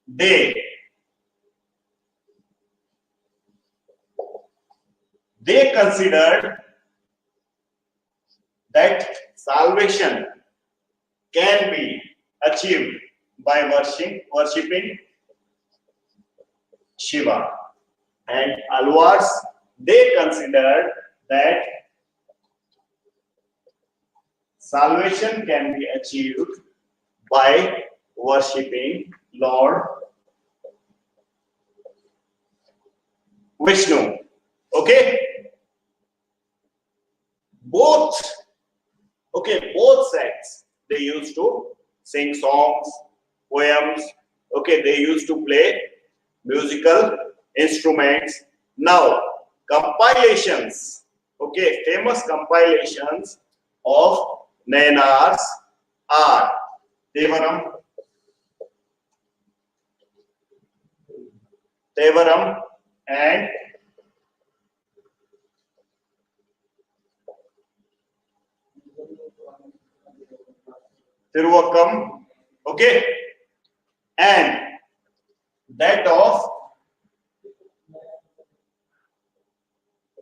B: they considered that salvation can be achieved by worshipping Shiva, and Alwars, they considered that salvation can be achieved by worshipping Lord Vishnu, okay. Both sects, they used to sing songs, poems, okay, they used to play musical instruments. Now compilations, okay, famous compilations of Nayanars are Tevaram and Thiruvakkam, okay, and that of,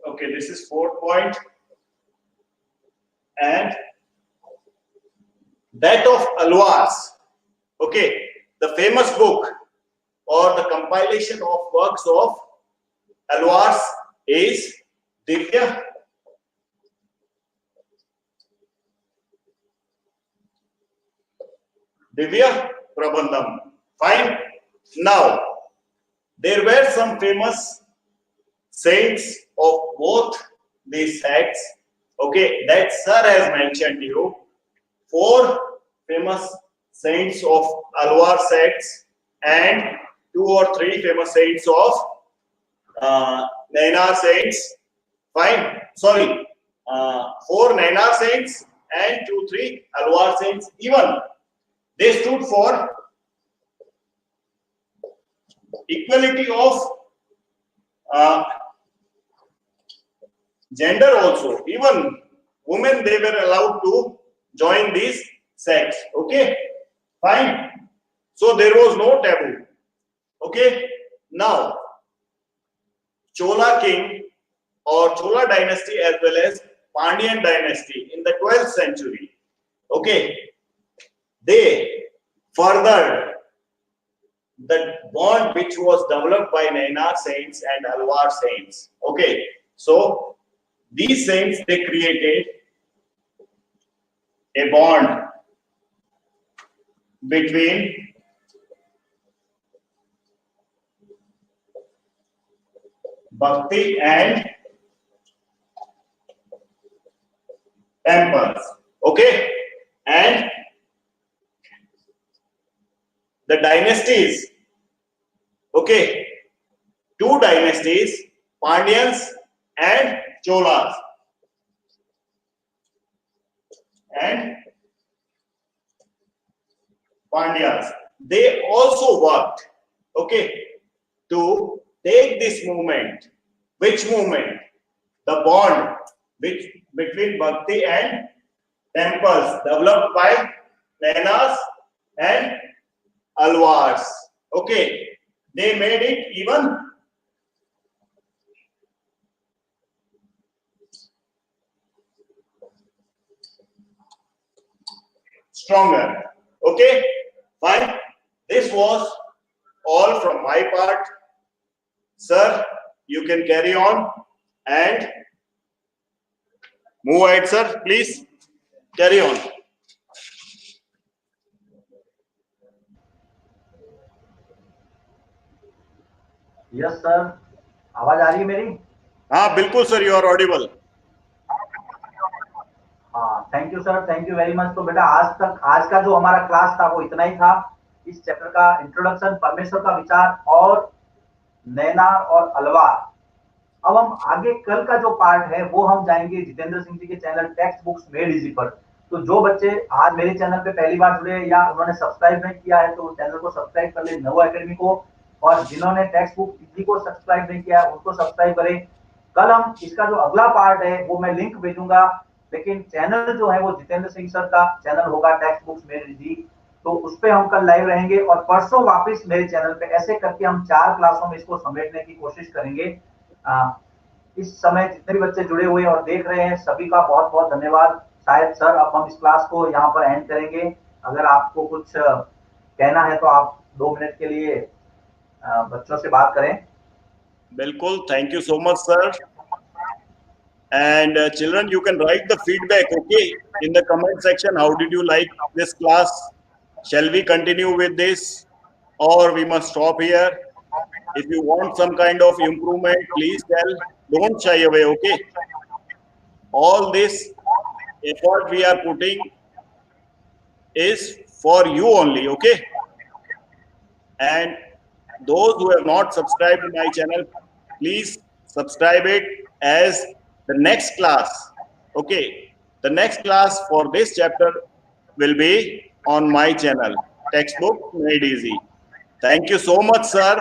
B: okay, this is 4th point, and that of Alwars, okay, the famous book or the compilation of works of Alwars is Divya Prabandham. Fine. Now, there were some famous saints of both these sects, okay, that sir has mentioned to you. 4 famous saints of Alwar sects and 2 or 3 famous saints of Nayanar saints. Fine. Sorry, 4 Nayanar saints and 2, 3 Alwar saints. Even they stood for equality of gender also. Even women, they were allowed to join these sects. Okay, fine. So there was no taboo. Okay. Now, Chola king or Chola dynasty as well as Pandyan dynasty in the 12th century, okay, they furthered the bond which was developed by Nayanar saints and Alwar saints. Okay, so these saints, they created a bond between bhakti and temples. Okay, and the dynasties, okay, 2 dynasties, Pandyans and Cholas, and Pandyas, they also worked, okay, to take this movement. Which movement? The bond between bhakti and temples developed by Nayanars and Alwars. Okay, they made it even stronger. Okay, fine. This was all from my part. Sir, you can carry on and move ahead, sir. Please carry on.
A: Yes sir, आवाज आ रही है मेरी?
B: हाँ बिल्कुल सर, यू आर ऑडिबल.
A: हाँ, thank you sir, thank you very much. तो बेटा आज का जो हमारा क्लास था वो इतना ही था. इस चैप्टर का इंट्रोडक्शन, परमेश्वर का विचार और नैनार और अलवार. अब हम आगे कल का जो पार्ट है वो हम जाएंगे जितेंद्र सिंह जी के channel text books made easy पर. तो जो बच्चे आज मेरे चैनल पे पहली बार जुड़े या उन्होंने सब्सक्राइब नहीं किया है तो चैनल को सब्सक्राइब कर ले, नवो एकेडमी को. और जिन्होंने टेक्स्ट बुक इजी को सब्सक्राइब नहीं किया है उनको सब्सक्राइब करें. कल हम इसका जो अगला पार्ट है वो मैं लिंक भेजूंगा, लेकिन चैनल जो है वो जितेंद्र सिंह सर का चैनल होगा टेक्स्ट बुक्स मेड इजी. तो उस पे हम कल लाइव रहेंगे और परसों वापस मेरे चैनल पे. ऐसे करके हम 4 क्लासों में इसको समेटने की कोशिश करेंगे. इस समय जितने भी बच्चे जुड़े हुए और देख रहे हैं सभी का बहुत बहुत धन्यवाद. शायद सर अब हम इस क्लास को यहाँ पर एंड करेंगे. अगर आपको कुछ कहना है तो आप 2 मिनट के लिए बच्चों से बात करें.
B: बिल्कुल, thank you so much sir. And children, you can write the feedback, okay, in the comment section. How did you like this class? Shall we continue with this or we must stop here? If you want some kind of improvement, please tell. Don't shy away, okay? All this effort we are putting is for you only, okay? And those who have not subscribed to my channel, please subscribe it, as the next class, okay, The next class for this chapter will be on my channel, Textbook Made Easy. Thank you so much, sir.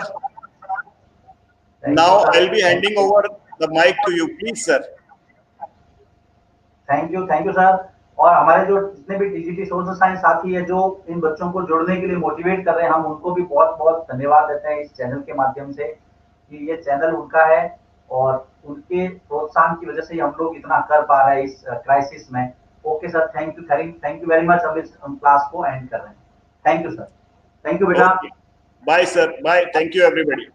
B: Now I'll be handing over the mic to you, please, sir.
A: Thank you sir. और हमारे जो जितने भी डीजीटी सोशल साइंस साथी है जो इन बच्चों को जुड़ने के लिए मोटिवेट कर रहे हैं, हम उनको भी बहुत बहुत धन्यवाद देते हैं इस चैनल के माध्यम से कि ये चैनल उनका है और उनके प्रोत्साहन की वजह से ही हम लोग इतना कर पा रहे हैं इस क्राइसिस में। Okay sir, thank you very much. हम इस क्लास को एंड कर रहे हैं। Thank you sir. Thank you बेटा।
B: Bye sir, bye. Thank you everybody.